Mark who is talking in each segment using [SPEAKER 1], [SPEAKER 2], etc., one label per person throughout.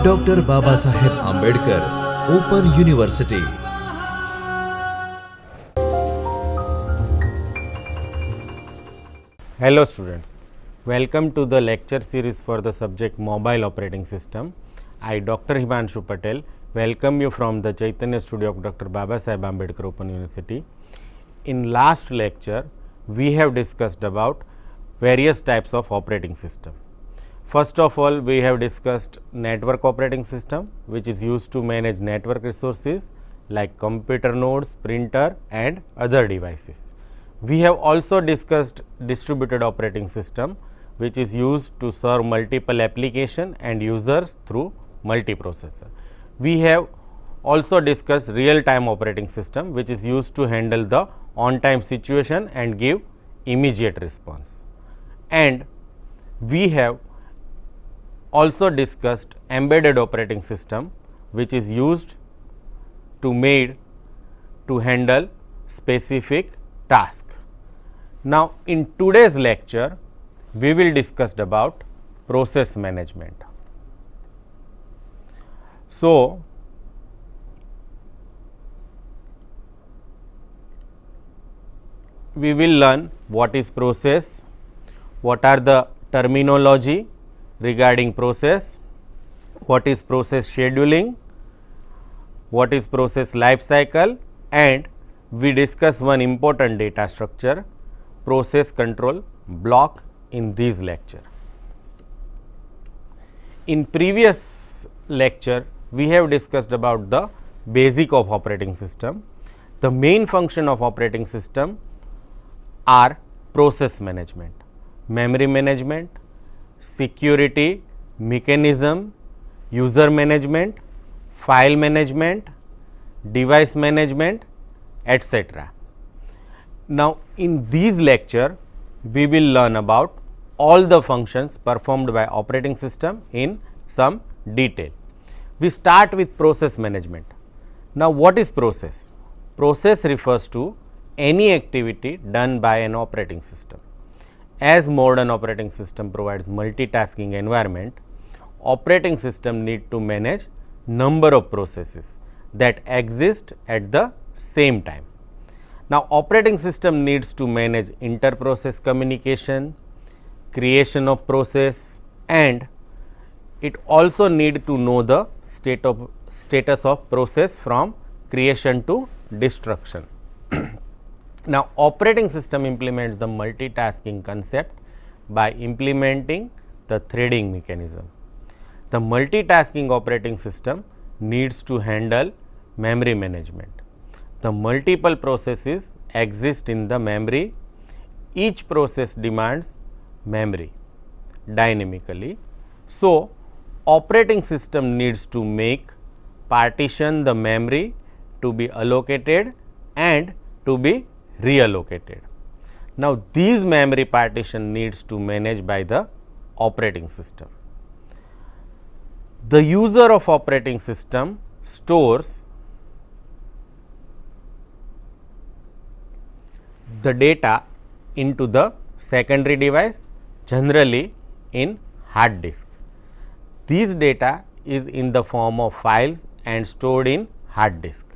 [SPEAKER 1] Doctor Babasaheb Ambedkar Open University.
[SPEAKER 2] Hello students, welcome to the lecture series for the subject Mobile Operating System. I, Dr. Himanshu Patel, welcome you from the Chaitanya Studio of Dr. Baba Saheb Ambedkar Open University. In last lecture, we have discussed about various types of operating system. First of all, we have discussed network operating system, which is used to manage network resources like computer nodes, printer and other devices. We have also discussed distributed operating system, which is used to serve multiple application and users through multiprocessor. We have also discussed real time operating system, which is used to handle the on time situation and give immediate response. And we have also discussed embedded operating system, which is used to handle specific task. Now, in today's lecture, we will discuss about process management. So, we will learn what is process, what are the terminology regarding process, what is process scheduling, what is process life cycle, and we discuss one important data structure, process control block in this lecture. In previous lecture, we have discussed about the basic of operating system. The main function of operating system are process management, memory management, security mechanism, user management, file management, device management, etc. Now, in this lecture, we will learn about all the functions performed by operating system in some detail. We start with process management. Now, what is process? Process refers to any activity done by an operating system. As modern operating system provides multitasking environment, operating system need to manage number of processes that exist at the same time. Now, operating system needs to manage inter-process communication, creation of process, and it also need to know the status of process from creation to destruction. Now, operating system implements the multitasking concept by implementing the threading mechanism. The multitasking operating system needs to handle memory management. The multiple processes exist in the memory. Each process demands memory dynamically. So, operating system needs to partition the memory to be allocated and to be reallocated. Now, these memory partition needs to manage by the operating system. The user of operating system stores the data into the secondary device, generally in hard disk. This data is in the form of files and stored in hard disk.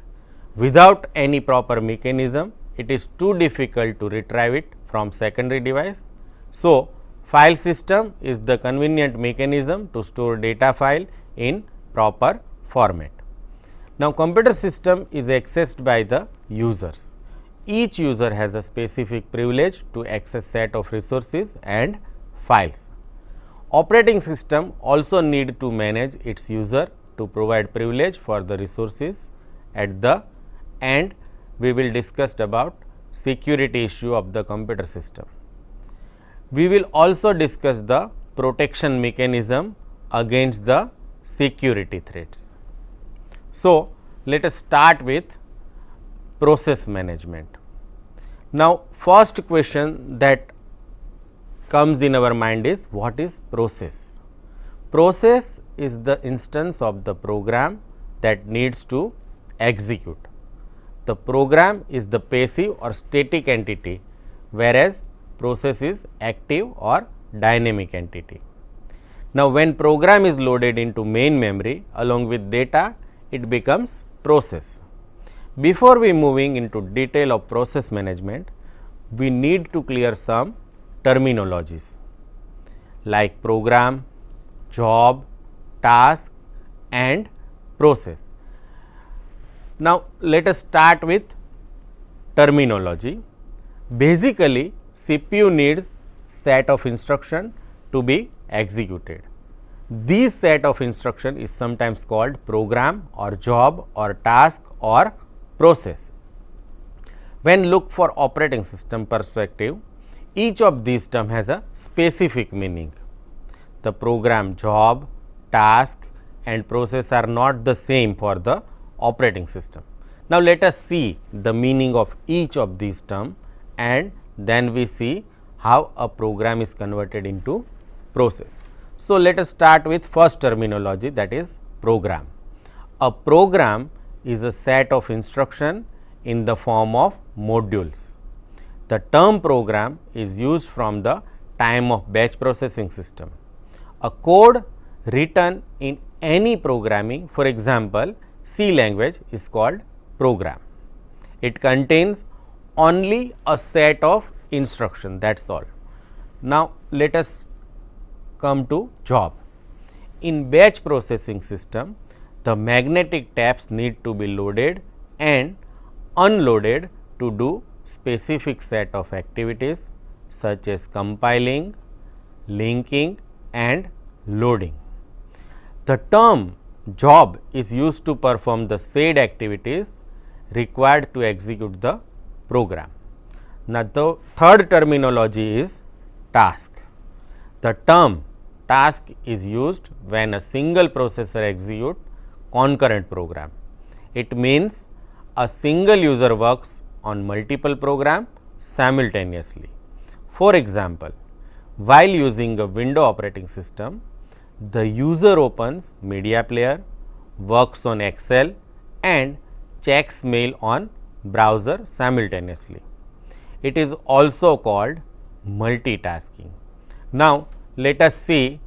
[SPEAKER 2] Without any proper mechanism, it is too difficult to retrieve it from secondary device. So, file system is the convenient mechanism to store data file in proper format. Now, computer system is accessed by the users. Each user has a specific privilege to access set of resources and files. Operating system also need to manage its user to provide privilege for the resources. At the end, we will discuss about security issue of the computer system. We will also discuss the protection mechanism against the security threats. So, let us start with process management. Now, first question that comes in our mind is, what is process? Process is the instance of the program that needs to execute. The program is the passive or static entity, whereas process is active or dynamic entity. Now, when program is loaded into main memory along with data, it becomes process. Before we moving into detail of process management, we need to clear some terminologies like program, job, task and process. Now, let us start with terminology. Basically, CPU needs set of instruction to be executed. This set of instruction is sometimes called program or job or task or process. When look for operating system perspective, each of these term has a specific meaning. The program, job, task and process are not the same for the operating system. Now, let us see the meaning of each of these term and then we see how a program is converted into process. So, let us start with first terminology, that is program. A program is a set of instruction in the form of modules. The term program is used from the time of batch processing system. A code written in any programming, for example, C language is called program. It contains only a set of instruction, that is all. Now, let us come to job. In batch processing system, the magnetic taps need to be loaded and unloaded to do specific set of activities such as compiling, linking and loading. The term job is used to perform the said activities required to execute the program. Now, the third terminology is task. The term task is used when a single processor executes concurrent program. It means a single user works on multiple programs simultaneously. For example, while using a Windows operating system, the user opens media player, works on Excel and checks mail on browser simultaneously. It is also called multitasking. Now, let us see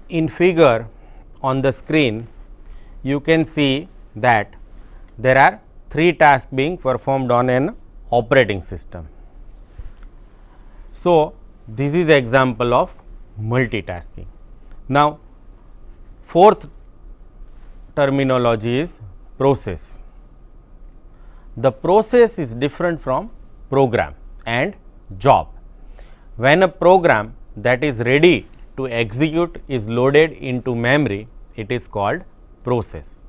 [SPEAKER 2] in figure on the screen, you can see that there are 3 tasks being performed on an operating system. So, this is example of multitasking. Now, fourth terminology is process. The process is different from program and job. When a program that is ready to execute is loaded into memory, it is called process.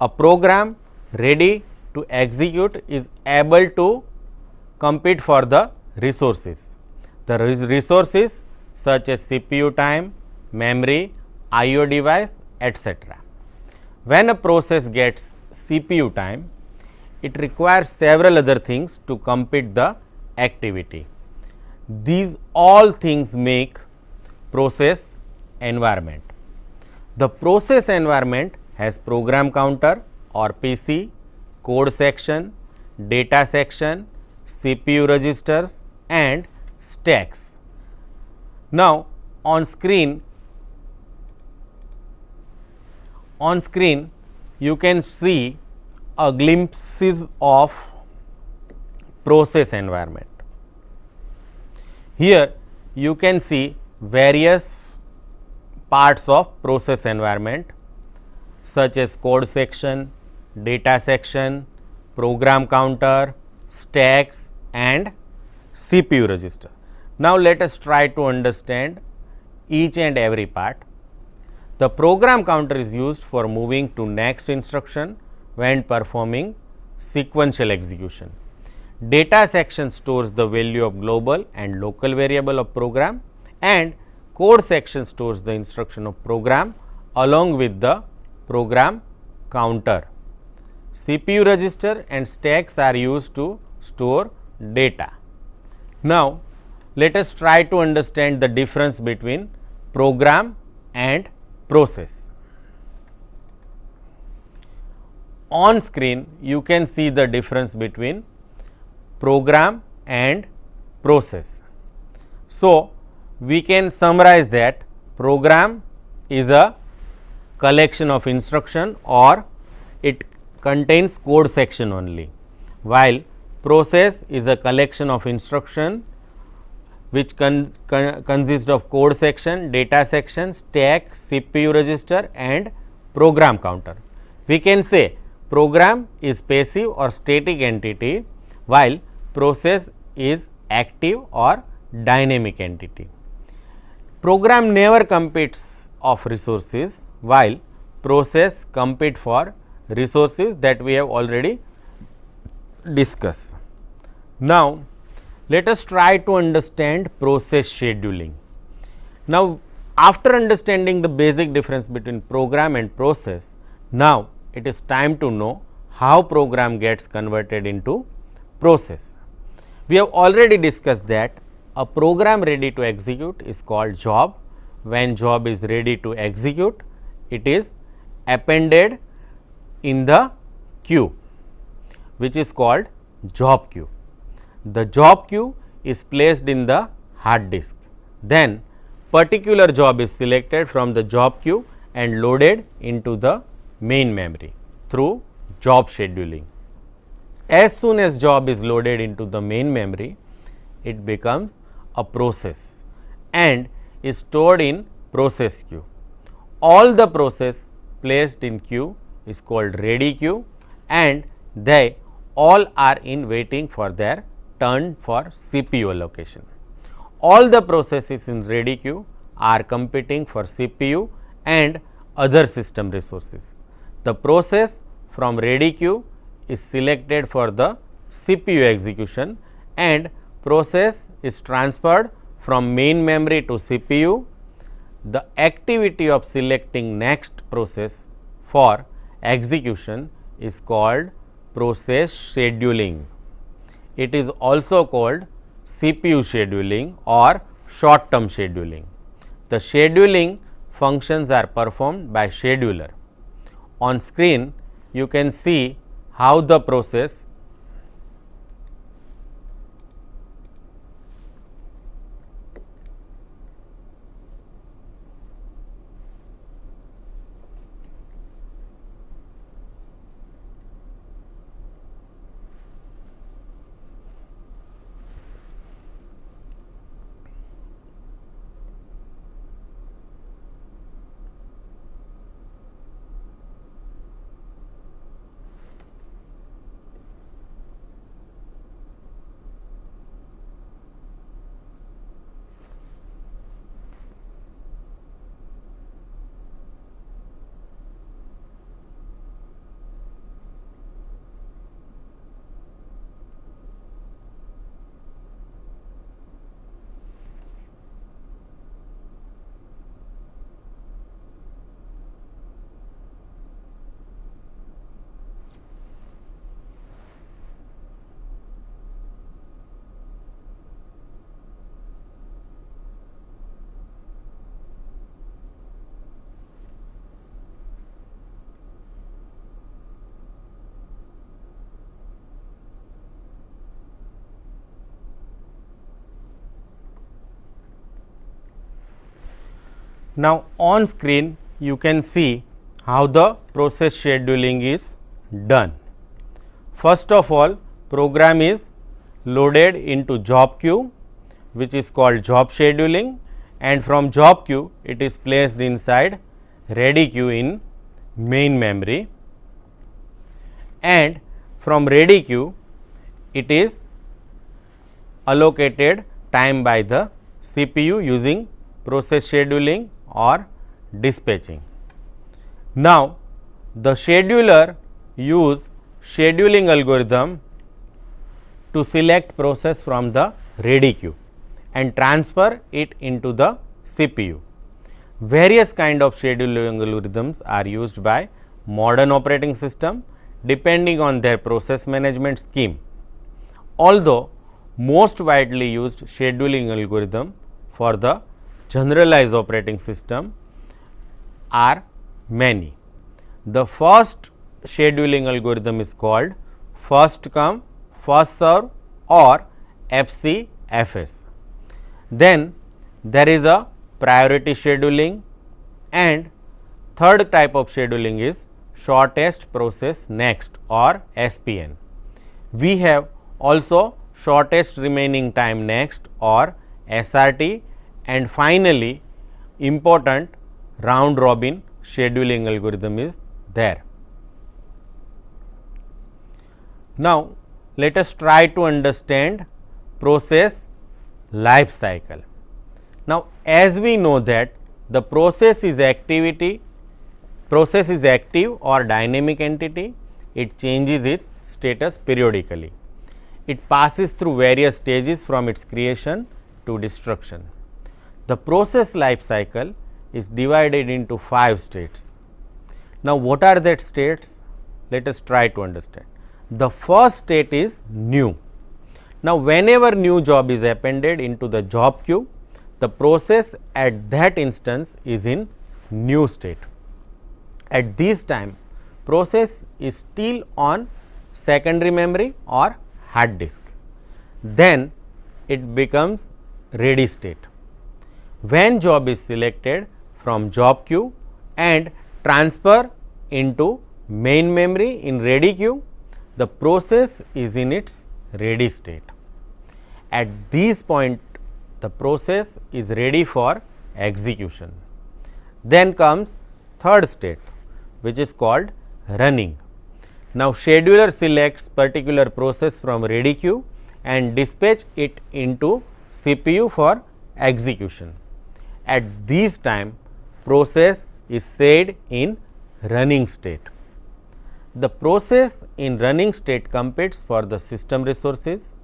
[SPEAKER 2] A program ready to execute is able to compete for the resources. The resources such as CPU time, memory, IO device, etc. When a process gets CPU time, it requires several other things to complete the activity. These all things make process environment. The process environment has program counter or PC, code section, data section, CPU registers and stacks. Now, on screen you can see a glimpses of process environment. Here you can see various parts of process environment such as code section, data section, program counter, stacks and CPU register. Now, let us try to understand each and every part. The program counter is used for moving to next instruction when performing sequential execution. Data section stores the value of global and local variable of program, and code section stores the instruction of program along with the program counter. CPU register and stacks are used to store data. Now, let us try to understand the difference between program and process. On screen you can see the difference between program and process. So, we can summarize that program is a collection of instruction or it contains code section only, while process is a collection of instruction which consists of code section, data section, stack, CPU register and program counter. We can say program is passive or static entity, while process is active or dynamic entity. Program never competes of resources, while process compete for resources that we have already discussed. Now, let us try to understand process scheduling. Now, after understanding the basic difference between program and process, now it is time to know how program gets converted into process. We have already discussed that a program ready to execute is called job. When job is ready to execute, it is appended in the queue, which is called job queue. The job queue is placed in the hard disk. Then particular job is selected from the job queue and loaded into the main memory through job scheduling. As soon as job is loaded into the main memory, it becomes a process and is stored in process queue. All the process placed in queue is called ready queue, and they all are in waiting for their turn for CPU allocation. All the processes in ready queue are competing for CPU and other system resources. The process from ready queue is selected for the CPU execution and process is transferred from main memory to CPU. The activity of selecting next process for execution is called process scheduling. It is also called CPU scheduling or short term scheduling. The scheduling functions are performed by scheduler. On screen you can see how the process Now on screen you can see how the process scheduling is done. First of all, program is loaded into job queue, which is called job scheduling, and from job queue it is placed inside ready queue in main memory, and from ready queue it is allocated time by the CPU using process scheduling or dispatching. Now the scheduler use scheduling algorithm to select process from the ready queue and transfer it into the CPU. Various kind of scheduling algorithms are used by modern operating system depending on their process management scheme. Although most widely used scheduling algorithm for the generalized operating system are many. The first scheduling algorithm is called first come first serve or FCFS. Then there is a priority scheduling, and third type of scheduling is shortest process next or SPN. We have also shortest remaining time next or SRT, and finally important round robin scheduling algorithm is there. Now let us try to understand process life cycle. Now as we know that the process is active or dynamic entity, it changes its status periodically. It passes through various stages from its creation to destruction. The process life cycle is divided into 5 states. Now what are that states? Let us try to understand. The first state is new. Now whenever new job is appended into the job queue, the process at that instance is in new state. At this time, process is still on secondary memory or hard disk. Then it becomes ready state. When job is selected from job queue and transfer into main memory in ready queue, the process is in its ready state. At this point, the process is ready for execution. Then comes third state, which is called running. Now scheduler selects particular process from ready queue and dispatch it into CPU for execution. At this time, process is set in running state. The process in running state competes for the system resources,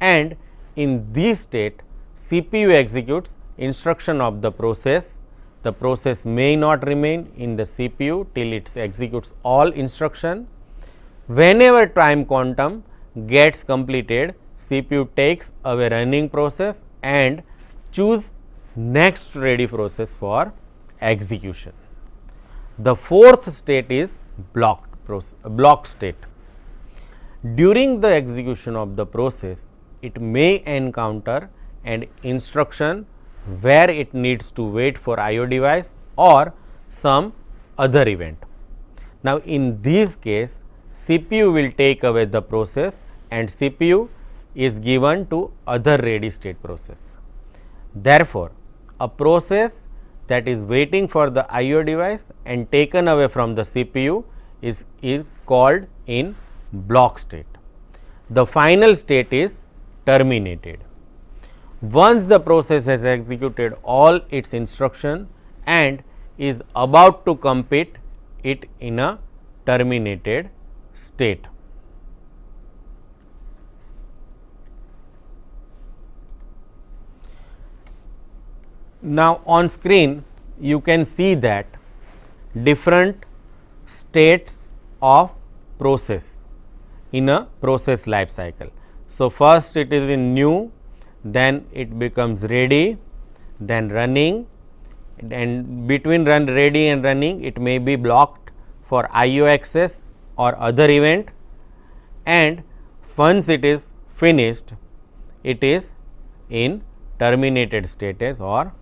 [SPEAKER 2] and in this state CPU executes instruction of the process. The process may not remain in the CPU till it executes all instruction. Whenever time quantum gets completed, CPU takes away running process and choose next ready process for execution. The fourth state is block state. During the execution of the process, it may encounter an instruction where it needs to wait for IO device or some other event. Now in this case, CPU will take away the process and CPU is given to other ready state process. Therefore, a process that is waiting for the IO device and taken away from the CPU is called in block state. The final state is terminated. Once the process has executed all its instruction and is about to complete it in a terminated state. Now on screen you can see that different states of process in a process life cycle. So first it is in new, then it becomes ready, then running, and between ready and running it may be blocked for IO access or other event, and once it is finished it is in terminated status or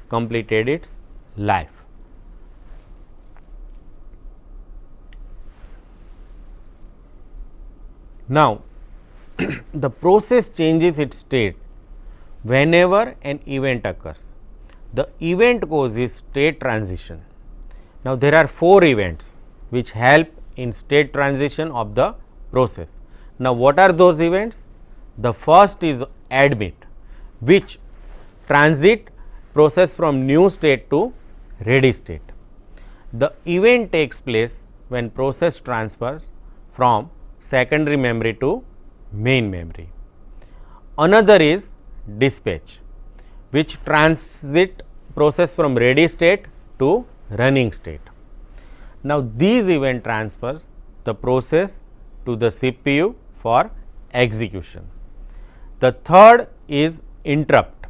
[SPEAKER 2] completed its life. Now, the process changes its state whenever an event occurs. The event causes state transition. Now, there are 4 events which help in state transition of the process. Now, what are those events? The first is admit, which transit process from new state to ready state. The event takes place when process transfers from secondary memory to main memory. Another is dispatch, which transit process from ready state to running state. Now, these event transfers the process to the CPU for execution. The third is interrupt,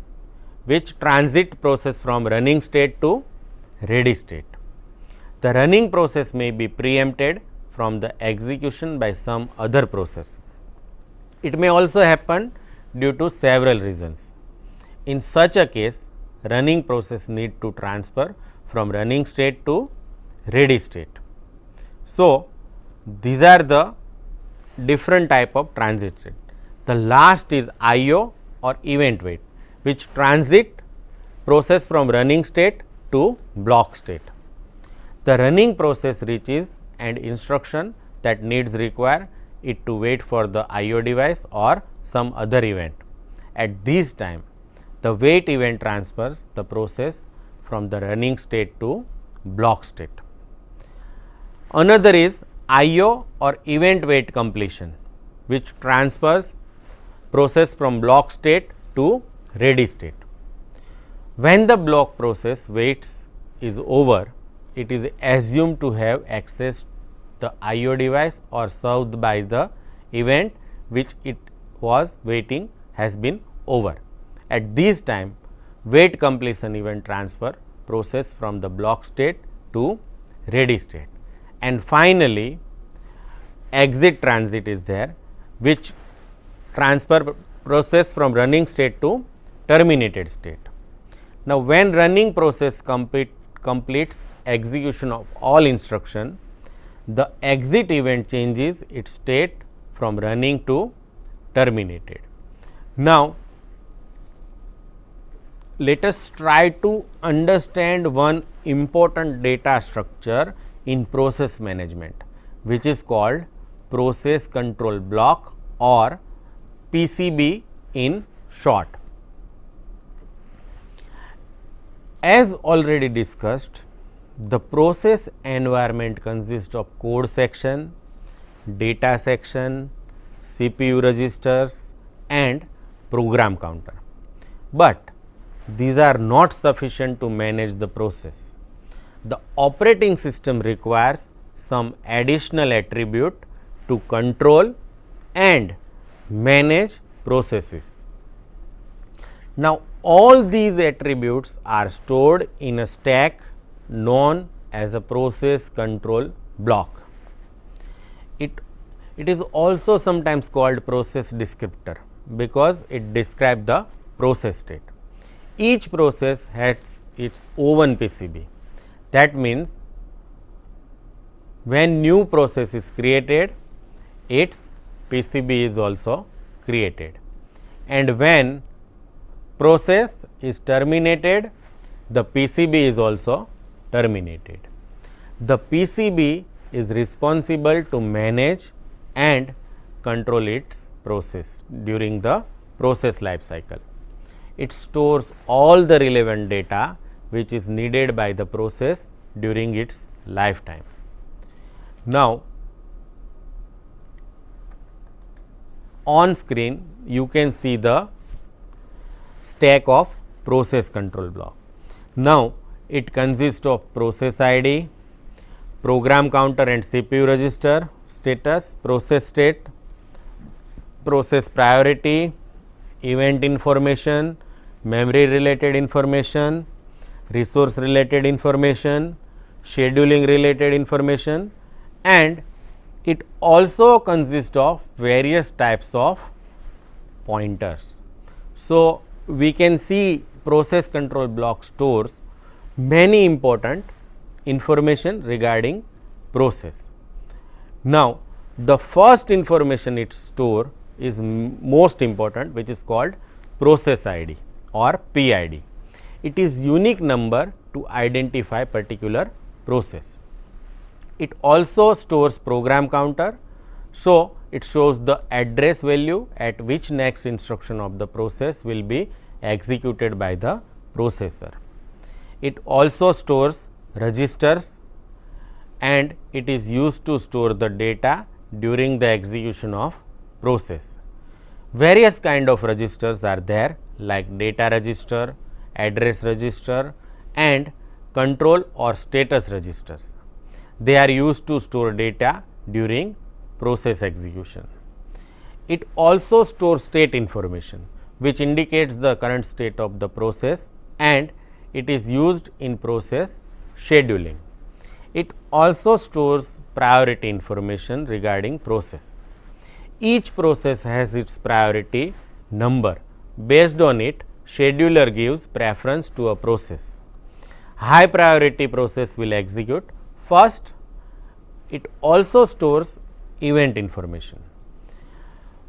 [SPEAKER 2] which transit process from running state to ready state. The running process may be preempted from the execution by some other process. It may also happen due to several reasons. In such a case, running process need to transfer from running state to ready state. So, these are the different type of transit state. The last is IO or event wait, which transit process from running state to block state. The running process reaches an instruction that needs require it to wait for the IO device or some other event. At this time, the wait event transfers the process from the running state to block state. Another is IO or event wait completion, which transfers process from block state to ready state. When the block process waits is over, it is assumed to have accessed the IO device or served by the event which it was waiting has been over. At this time, wait completion event transfer process from the block state to ready state. And finally, exit transit is there, which transfer process from running state to terminated state. Now, when running process completes execution of all instruction, the exit event changes its state from running to terminated. Now, let us try to understand one important data structure in process management, which is called process control block or PCB in short. As already discussed, the process environment consists of code section, data section, CPU registers and program counter. But these are not sufficient to manage the process. The operating system requires some additional attribute to control and manage processes. Now, all these attributes are stored in a stack known as a process control block. It is also sometimes called process descriptor because it describes the process state. Each process has its own PCB. That means, when new process is created, its PCB is also created, and when process is terminated, the PCB is also terminated. The PCB is responsible to manage and control its process during the process life cycle. It stores all the relevant data which is needed by the process during its lifetime. Now, on screen you can see the stack of process control block. Now, it consists of process ID, program counter and CPU register, status, process state, process priority, event information, memory related information, resource related information, scheduling related information, and it also consists of various types of pointers. So, we can see process control block stores many important information regarding process. Now, the first information it store is most important, which is called process ID or PID. It is unique number to identify particular process. It also stores program counter, so it shows the address value at which next instruction of the process will be executed by the processor. It also stores registers and it is used to store the data during the execution of process. Various kind of registers are there like data register, address register and control or status registers. They are used to store data during process execution. It also stores state information which indicates the current state of the process and it is used in process scheduling. It also stores priority information regarding process. Each process has its priority number. Based on it, scheduler gives preference to a process. High priority process will execute first. It also stores event information.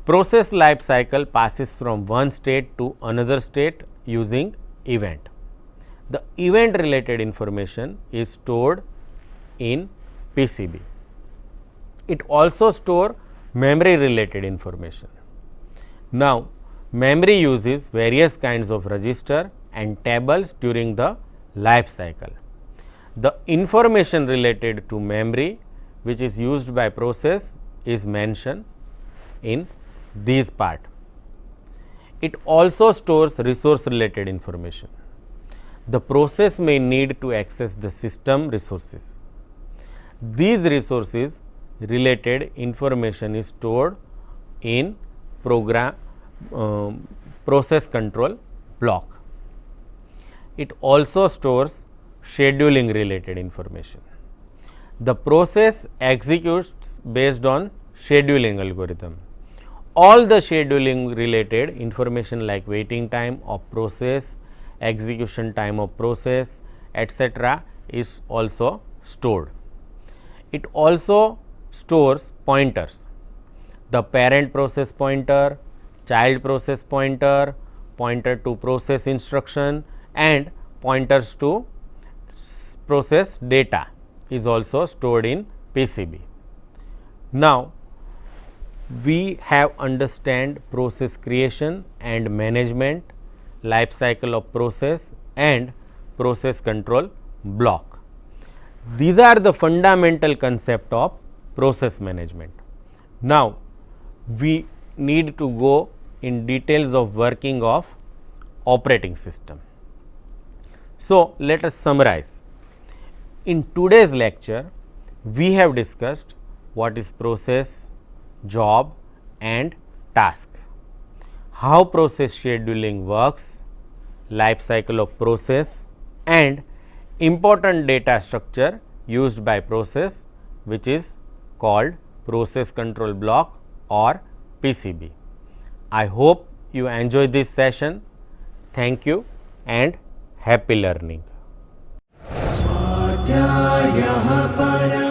[SPEAKER 2] Process life cycle passes from one state to another state using event. The event related information is stored in PCB. It also stores memory related information. Now, memory uses various kinds of register and tables during the life cycle. The information related to memory which is used by process is mentioned in this part. It also stores resource related information. The process may need to access the system resources. These resources related information is stored in process control block. It also stores scheduling related information. The process executes based on scheduling algorithm. All the scheduling related information like waiting time of process, execution time of process, etc. is also stored. It also stores pointers. The parent process pointer, child process pointer, pointer to process instruction and pointers to process data is also stored in PCB. Now, we have understand process creation and management, life cycle of process and process control block. These are the fundamental concept of process management. Now, we need to go in details of working of operating system. So, let us summarize. In today's lecture, we have discussed what is process, job and task, how process scheduling works, life cycle of process and important data structure used by process which is called process control block or PCB. I hope you enjoy this session. Thank you and happy learning.
[SPEAKER 3] स्वाध्यायः परः